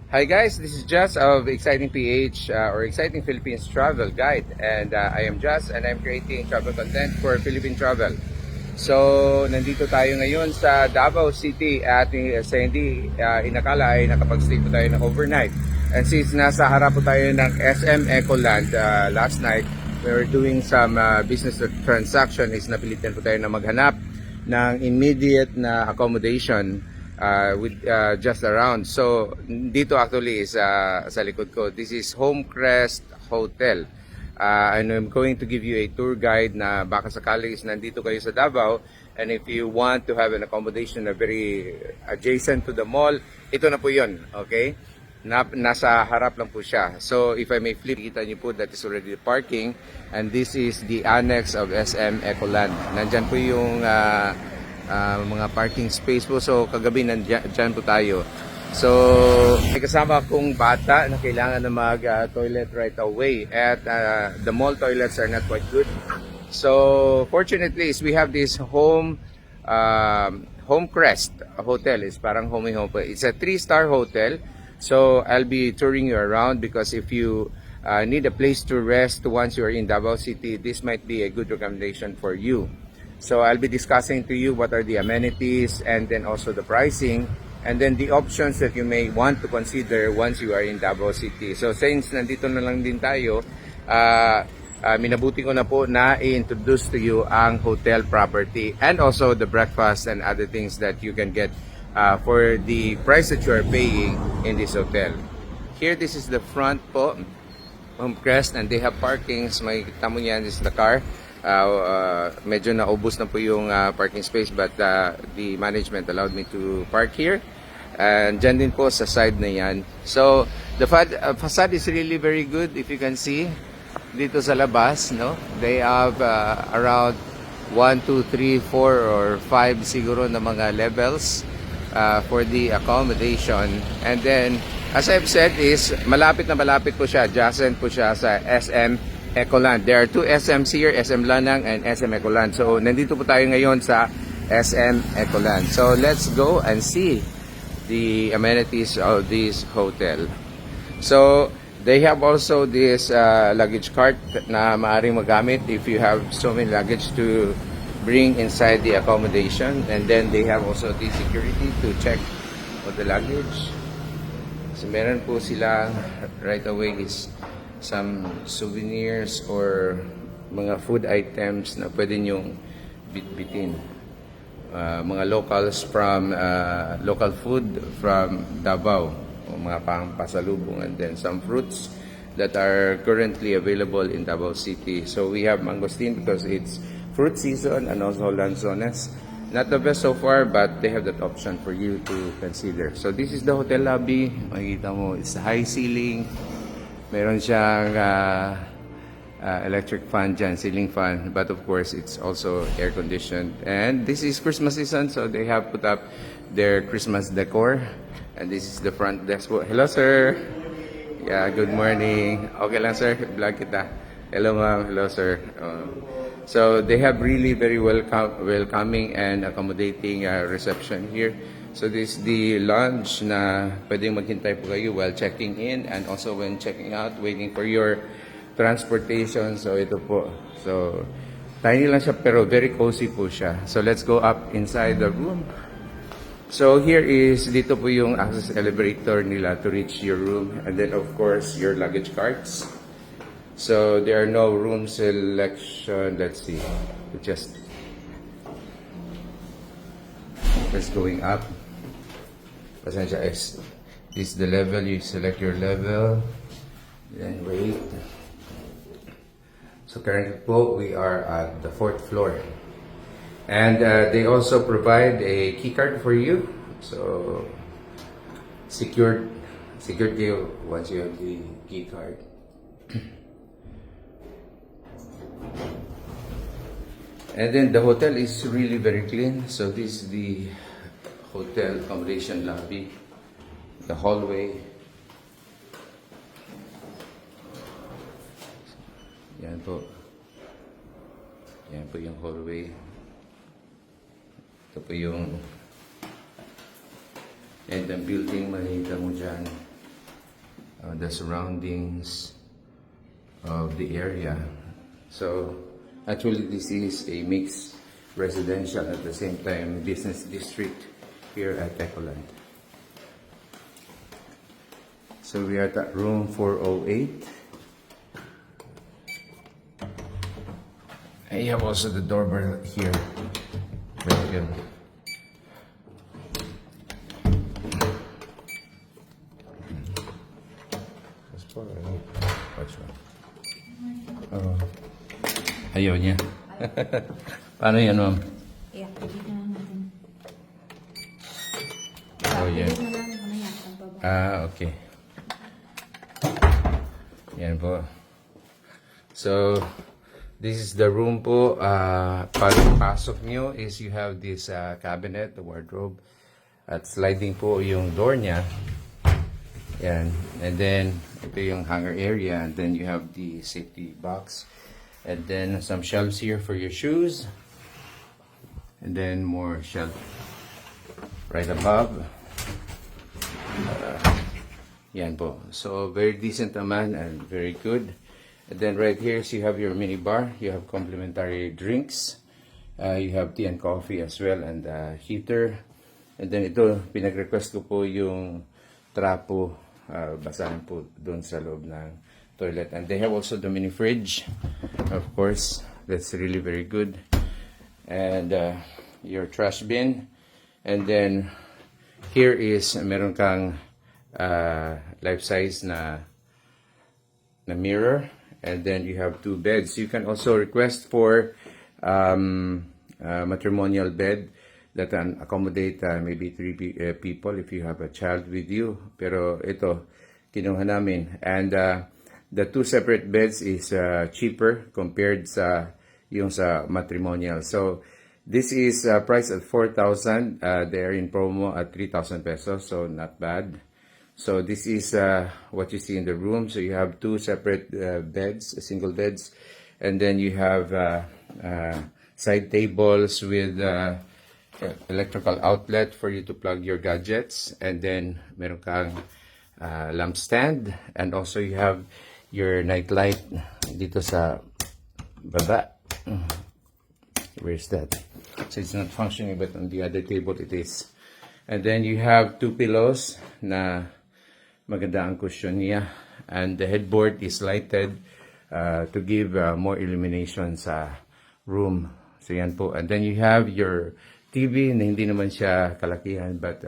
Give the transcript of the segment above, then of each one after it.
Hi guys, this is Jess of Exciting PH or Exciting Philippines Travel Guide, and I am Jess and I'm creating travel content for Philippine travel. So nandito tayo ngayon sa Davao City at sa hindi inakala ay nakapag-stay po tayo ng overnight. And since nasa harap po tayo ng SM Ecoland last night, we were doing some business transaction, is napilitan po tayo na maghanap ng immediate na accommodation with just around. So dito actually is sa likod ko. This is Homecrest Hotel. And I'm going to give you a tour guide na baka sakali is nandito kayo sa Davao, and if you want to have an accommodation na very adjacent to the mall, ito na po yun, okay? Nasa harap lang po siya. So if I may flip, kita niyo po that is already the parking, and this is the annex of SM Ecoland. Nandyan po yung mga parking space po. So kagabi nandyan po tayo. So may kasama akong bata na kailangan na mag-toilet right away, at the mall toilets are not quite good. So fortunately is we have this Homecrest Hotel. Is parang home. It's a 3-star hotel. So I'll be touring you around, because if you need a place to rest once you're in Davao City, this might be a good recommendation for you. So I'll be discussing to you what are the amenities, and then also the pricing, and then the options that you may want to consider once you are in Davao City. So since nandito na lang din tayo, minabuti ko na po na i-introduce to you ang hotel property and also the breakfast and other things that you can get for the price that you are paying in this hotel. Here, this is the front po, Homecrest, and they have parkings. May kita mo yan, this is the car. Medyo naubos na po yung parking space, but the management allowed me to park here. And dyan din po sa side na yan. So the facade is really very good. If you can see dito sa labas, no, they have around 1, 2, 3, 4 or 5 siguro na mga levels for the accommodation. And then as I've said is malapit na malapit po siya, adjacent po siya sa SM Ecoland. There are 2 SMs here, SM Lanang and SM Ecoland. So nandito po tayo ngayon sa SM Ecoland. So let's go and see the amenities of this hotel. So they have also this luggage cart na maaaring magamit if you have so many luggage to bring inside the accommodation. And then they have also the security to check for the luggage. So meron po sila right away is some souvenirs or mga food items na pwede nyong bitbitin. Mga locals from local food from Davao, o mga pasalubong, and then some fruits that are currently available in Davao City. So we have mangosteen because it's fruit season, and also lanzones. Not the best so far, but they have that option for you to consider. So this is the hotel lobby. Makikita mo, it's high ceiling. Meron siyang electric fan dyan, ceiling fan, but of course it's also air conditioned. And this is Christmas season, so they have put up their Christmas decor. And this is the front desk. Hello sir. Yeah, good morning. Okay lang sir, vlog kita. Hello ma'am, hello sir. So they have really very welcoming and accommodating reception here. So this is the lounge na pwedeng maghintay po kayo while checking in, and also when checking out, waiting for your transportation. So ito po. So tiny lang siya pero very cozy po siya. So let's go up inside the room. So here is, dito po yung access elevator nila to reach your room, and then of course your luggage carts. So there are no room selection. Let's see. Just going up. Pasensya, this is the level. You select your level, then wait. So currently po, we are at the 4th floor, and they also provide a key card for you. So secured deal once you have the key card. And then the hotel is really very clean. So this is the hotel accommodation lobby, the hallway. Yan po. Yan po yung hallway. Ito po yung end ng building, makikita mo dyan. the surroundings of the area. So actually this is a mixed residential at the same time business district here at Ecoland. So we are at room 408. And you have also the doorbell here. Very good. Ayaw niya. Paano yan, ma'am? I-activate na lang natin. Oh, yeah. I-activate na lang muna yan. Pagbaba. Okay. Yan po. So, this is the room po. Pagpasok nyo is you have this cabinet, the wardrobe. At sliding po yung door niya. Yan. And then, ito yung hanger area. And then you have the safety box. And then some shelves here for your shoes. And then more shelf right above. Yan po. So, very decent naman and very good. And then right here, so you have your mini bar. You have complimentary drinks. You have tea and coffee as well and heater. And then ito, pinag-request ko po yung trapo. Basahan po doon sa loob ng toilet. And they have also the mini fridge. Of course, that's really very good. And your trash bin. And then here is meron kang life-size na mirror. And then you have 2 beds. You can also request for matrimonial bed that can accommodate maybe 3 people if you have a child with you. Pero ito, kinuha namin. And the 2 separate beds is cheaper compared sa yung sa matrimonial. So, this is priced at 4,000. They are in promo at 3,000 pesos, so not bad. So, this is what you see in the room. So, you have 2 separate beds, single beds. And then you have side tables with electrical outlet for you to plug your gadgets. And then, meron kang lamp stand. And also, you have your night light dito sa baba. Where's that? So it's not functioning, but on the other table it is. And then you have 2 pillows na maganda ang cushion niya. And the headboard is lighted to give more illumination sa room. So yan po. And then you have your TV na hindi naman siya kalakihan but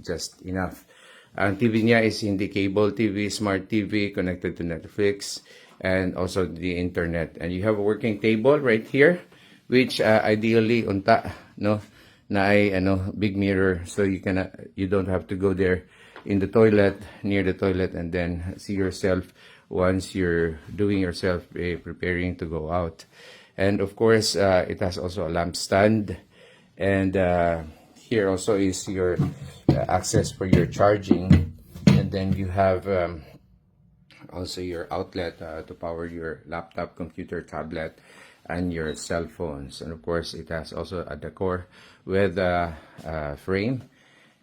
just enough. Ang TV niya is hindi cable TV, smart TV connected to Netflix and also the internet. And you have a working table right here, which ideally unta, no, na ay big mirror, so you don't have to go there in the toilet, near the toilet, and then see yourself once you're doing yourself preparing to go out. And of course, it has also a lamp stand, and here also is your access for your charging, and then you have also your outlet to power your laptop, computer, tablet, and your cell phones. And of course, it has also a decor with a frame.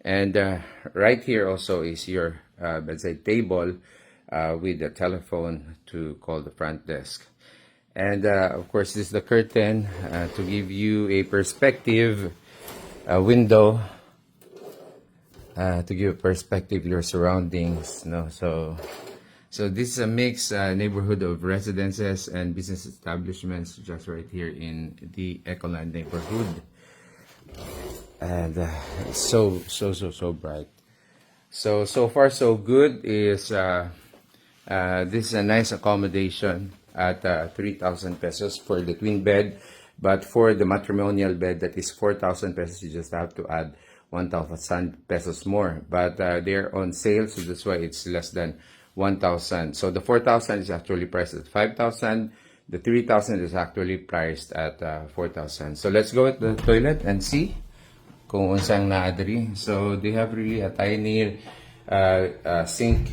And right here also is your bedside table with a telephone to call the front desk. And of course, this is the curtain to give you a perspective window to give a perspective your surroundings. No, so this is a mixed neighborhood of residences and business establishments just right here in the Ecoland neighborhood. And it's so bright. So far so good is this is a nice accommodation at 3,000 pesos for the twin bed. But for the matrimonial bed, that is 4,000 pesos, you just have to add 1,000 pesos more. But they're on sale, so that's why it's less than 1,000. So the 4,000 is actually priced at 5,000. The 3,000 is actually priced at 4,000. So let's go at the toilet and see kung unsang naadri. So they have really a tiny sink.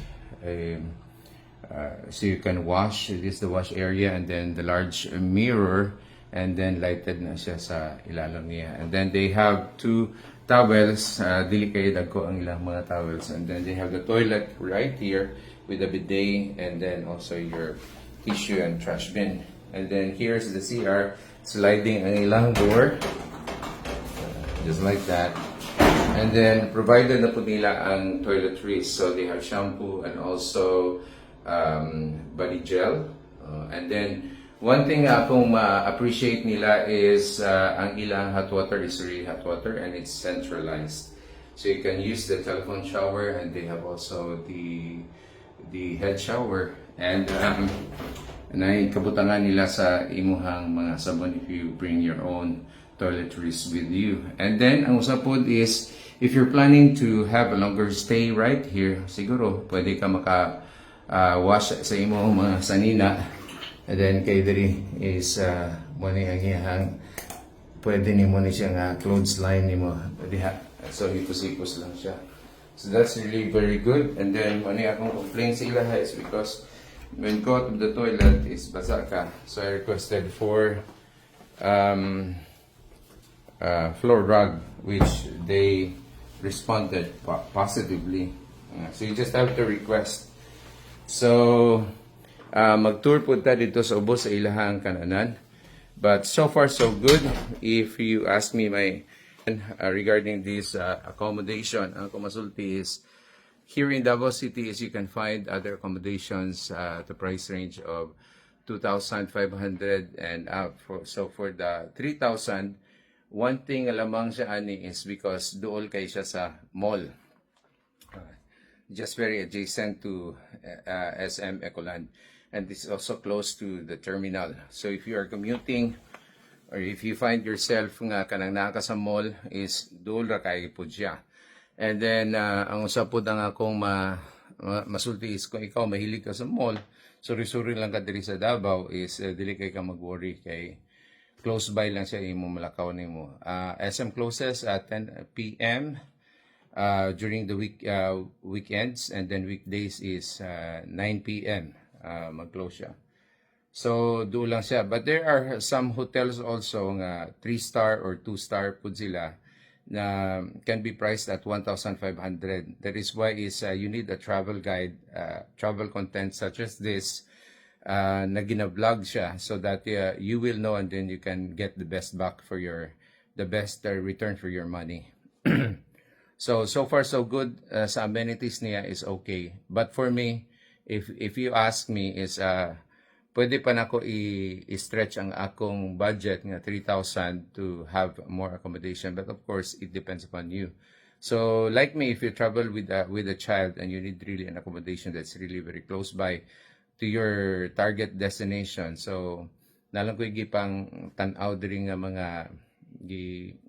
So you can wash. This is the wash area, and then the large mirror, and then lighted na siya sa ilalim niya. And then they have 2 towels, dili kayo dagko ang ilang mga towels. And then they have the toilet right here with a bidet, and then also your tissue and trash bin. And then here's the CR, sliding ang ilang door, just like that. And then provided na po nila ang toiletries, so they have shampoo and also body gel. And then one thing akong ma-appreciate nila is ang ilang hot water is really hot water and it's centralized. So you can use the telephone shower, and they have also the head shower, and ay kabutangan nila sa imuhang mga sabon if you bring your own toiletries with you. And then ang usapod is if you're planning to have a longer stay right here, siguro pwede ka maka wash sa imong mga sanina. And then kay diri is mo ni ang iyang pwede ni mo ni siya nga clothesline ni mo diha. So hipos-hipos lang siya. So that's really very good. And then mo ni akong complaint sa ila is because when go to the toilet is basa ka. So I requested for floor rug, which they responded positively. So you just have to request. So mag-tour po ta dito sa ubos sa ilahang kananan. But so far so good. If you ask me my regarding this accommodation, ang kumasulti is here in Davao City is you can find other accommodations at the price range of 2,500 and up. So for the 3,000, one thing alamang siya ani is because duol kay siya sa mall. Just very adjacent to SM Ecoland. And this is also close to the terminal. So if you are commuting or if you find yourself nga kanang naka sa mall is duol ra kay pud siya. And then ang usap pud ang akong masulti is kung ikaw mahilig ka sa mall, suri-suri lang ka diri sa Davao is dili kay ka mag-worry kay close by lang siya imo malakaw nimo. SM closes at 10 p.m. During the weekends, and then weekdays is 9 p.m. Mag-close siya. So, doon lang siya. But there are some hotels also nga 3-star or 2-star pud sila na can be priced at 1,500. That is why is you need a travel guide, travel content such as this na gina-vlog siya so that you will know, and then you can get the best back for the best return for your money. So far so good. Sa amenities niya is okay. But for me, if you ask me is pwede pa nako i-stretch ang akong budget nga 3,000 to have more accommodation, but of course it depends upon you. So like me, if you travel with a child and you need really an accommodation that's really very close by to your target destination, so nalang ko gipang tan-aw diri nga mga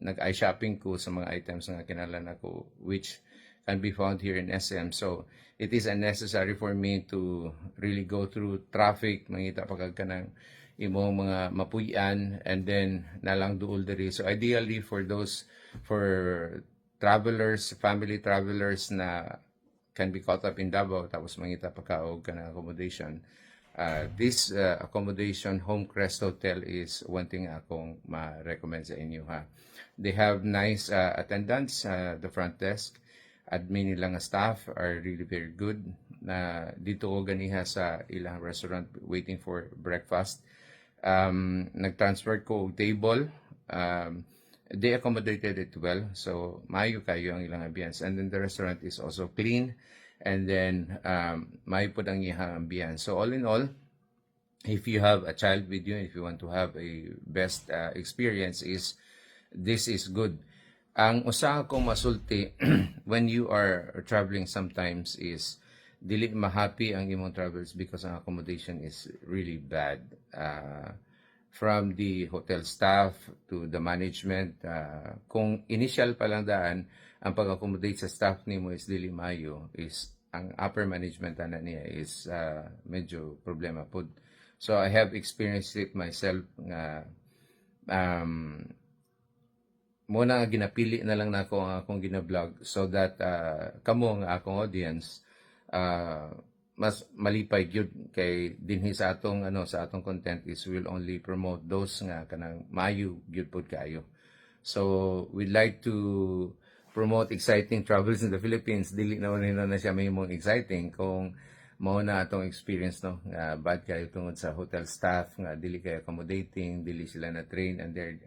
nag-eye shopping ko sa mga items nga kinahanglan ako which can be found here in SM. So it is unnecessary for me to really go through traffic, mangita pagka kanang imong mga mapuy-an, and then nalang duol diri. So ideally for travelers, family travelers na can be caught up in Davao tapos mangita pagka og kanang accommodation, this accommodation Homecrest Hotel is one thing akong ma-recommend sa inyo ha. They have nice attendants, the front desk, admin nilang staff are really very good. Na dito ko ganiha sa ilang restaurant waiting for breakfast. Nag-transfer ko og table. They accommodated it well, so maayo kayo ang ilang ambience. And then the restaurant is also clean, and then maayo po ang iyang ambience. So all in all, if you have a child with you, if you want to have a best experience, this is good. Ang usa kong masulti when you are traveling sometimes is dili ma-happy ang imong travels because ang accommodation is really bad. From the hotel staff to the management, kung initial pa lang daan ang pag-accommodate sa staff nimo is dili mayo, is ang upper management ana niya is medyo problema pod. So I have experienced it myself nga muna ginapili na lang nako ang akong gina-vlog so that kamo nga akong audience mas malipay gyud kay dinhi sa atong sa atong content is will only promote those nga kanang maayo gyud pod kaayo. So we'd like to promote exciting travels in the Philippines, dili naman nila na siya may mong exciting kung mao na atong experience no nga bad kayo tungod sa hotel staff nga dili kayo accommodating, dili sila na train, and they're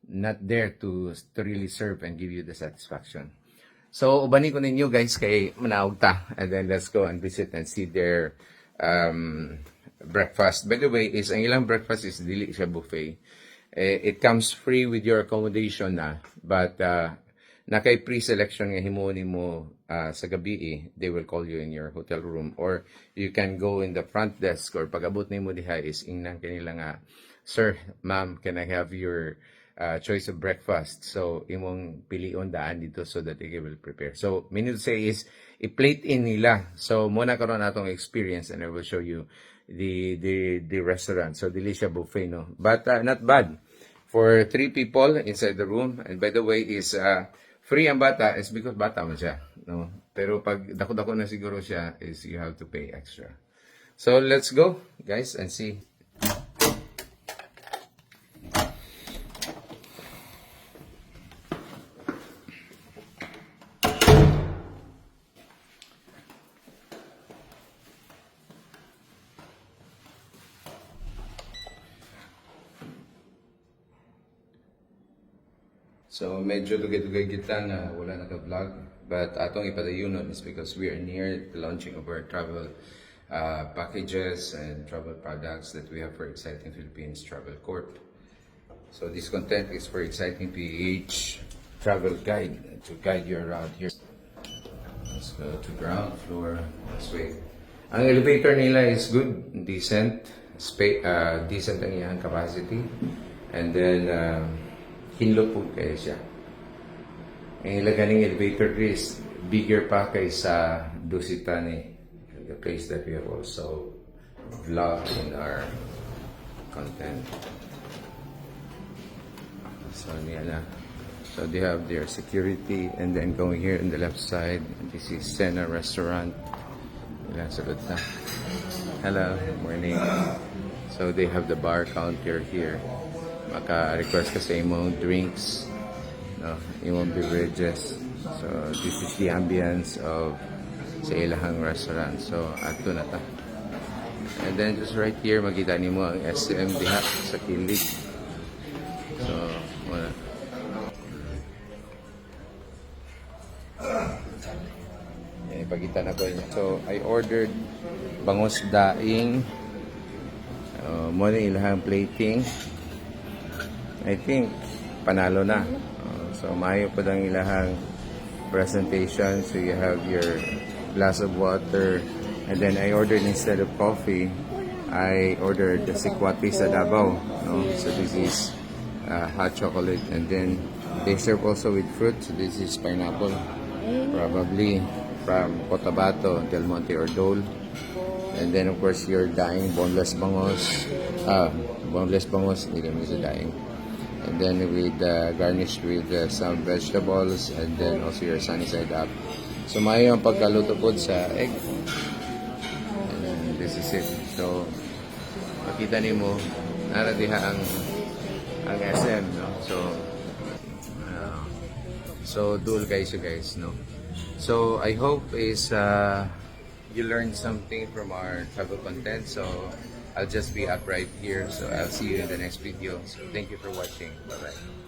not there to really serve and give you the satisfaction. So ubani ko ninyo guys kay manawag ta, and then let's go and visit and see their breakfast. By the way, is ang ilang breakfast is dili siya buffet. It comes free with your accommodation na, but na kay pre-selection nga himuon mo sa gabi they will call you in your hotel room, or you can go in the front desk, or pag-abot nimo diha is ingnan kanila nga, sir, ma'am, can I have your choice of breakfast? So imong pilion daan dito so that they will prepare. So meaning to say is i-plate in nila. So muna karon atong experience, and I will show you the restaurant. So dili siya buffet no, but not bad for 3 people inside the room. And by the way is free ang bata is because bata man siya no, pero pag dako-dako na siguro siya is you have to pay extra. So let's go guys and see. So medyo dugay-dugay kita nga wala naka-vlog, but atong ipadayonon is because we are near the launching of our travel packages and travel products that we have for Exciting Philippines Travel Corp. So this content is for Exciting PH Travel Guide to guide you around here. Let's go to ground floor. Let's wait. Ang elevator nila is good, decent, decent ang iyang capacity, and then hinlo po kayo siya. Ang ilaganing elevator is bigger pa kaysa Dusita ni the place that we have also vlogged in our content. So niya na. So they have their security, and then going here on the left side, this is Sena Restaurant. Ilan sagot na. Hello, morning. So they have the bar counter here. Maka-request ka sa imong drinks, no, imong beverages. So this is the ambience of sa ilahang restaurant. So ato na ta. And then just right here makita nimo ang SM diha sa kilid. So wala. Yan ipakita na ko niya. So I ordered bangus daing, mo na ilahang plating. I think panalo na. So maayo pa ang ilahang presentation. So you have your glass of water, and then I ordered, instead of coffee, I ordered the sikwati sa Davao. No? So this is hot chocolate, and then they serve also with fruit. So this is pineapple, probably from Cotabato, Del Monte, or Dole. And then of course your daing boneless bangos. Boneless bangos, hindi kami sa daing. And then with garnished with some vegetables, and then also your sunny side up. So mayo ang pagkaluto po sa egg. And then this is it. So makita nimo nara diha ang SM, no. So dual guys, you guys, no. So I hope is you learned something from our travel content. So I'll just be up right here. So I'll see you in the next video. So thank you for watching. Bye-bye.